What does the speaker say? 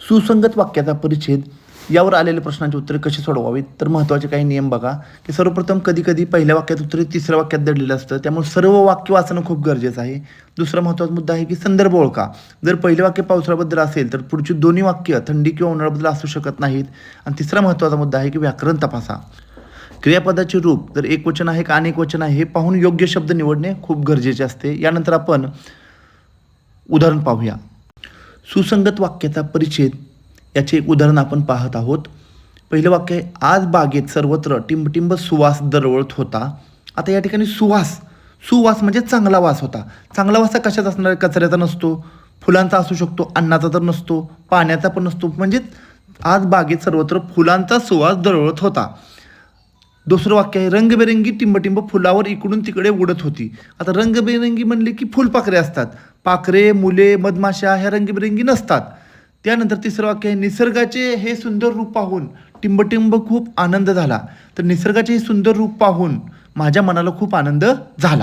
सुसंगत वाक्याचा परिच्छेद यावर आलेल्या प्रश्नांची उत्तरे कशी सोडवावीत तर महत्त्वाचे काही नियम बघा की सर्वप्रथम कधी कधी पहिल्या वाक्यात उत्तर तिसऱ्या वाक्यात दडलेलं असतं, त्यामुळे सर्व वाक्य वाचणं खूप गरजेचं आहे. दुसरा महत्त्वाचा मुद्दा आहे की संदर्भ ओळखा. जर पहिले वाक्य पावसाळ्याबद्दल असेल तर पुढची दोन्ही वाक्य थंडी किंवा उन्हाळ्याबद्दल असू शकत नाहीत. आणि तिसरा महत्त्वाचा मुद्दा आहे की व्याकरण तपासा. क्रियापदाचे रूप जर एकवचन आहे का अनेक वचन आहे हे पाहून योग्य शब्द निवडणे खूप गरजेचे असते. यानंतर आपण उदाहरण पाहूया. सुसंगत वाक्याचा परिच्छेद याचे एक उदाहरण आपण पाहत आहोत. पहिलं वाक्य आहे, आज बागेत सर्वत्र टिंबटिंब सुवास दरवळत होता. आता या ठिकाणी सुवास म्हणजे चांगला वास होता. चांगला वास हा कशाचा असणार? कचऱ्याचा नसतो, फुलांचा असू शकतो, अन्नाचा तर नसतो, पाण्याचा पण नसतो. म्हणजे आज बागेत सर्वत्र फुलांचा सुवास दरवळत होता. दुसरं वाक्य आहे, रंगबेरंगी टिंबटिंब फुलावर इकडून तिकडे उडत होती. आता रंगबेरंगी म्हणले की फुलपाखरे असतात. पाखरे, मुले, मधमाशा ह्या रंगीबेरंगी नसतात. त्यानंतर तिसरं वाक्य आहे, निसर्गाचे हे सुंदर रूप पाहून टिंबटिंब खूप आनंद झाला. तर निसर्गाचे हे सुंदर रूप पाहून माझ्या मनाला खूप आनंद झाला.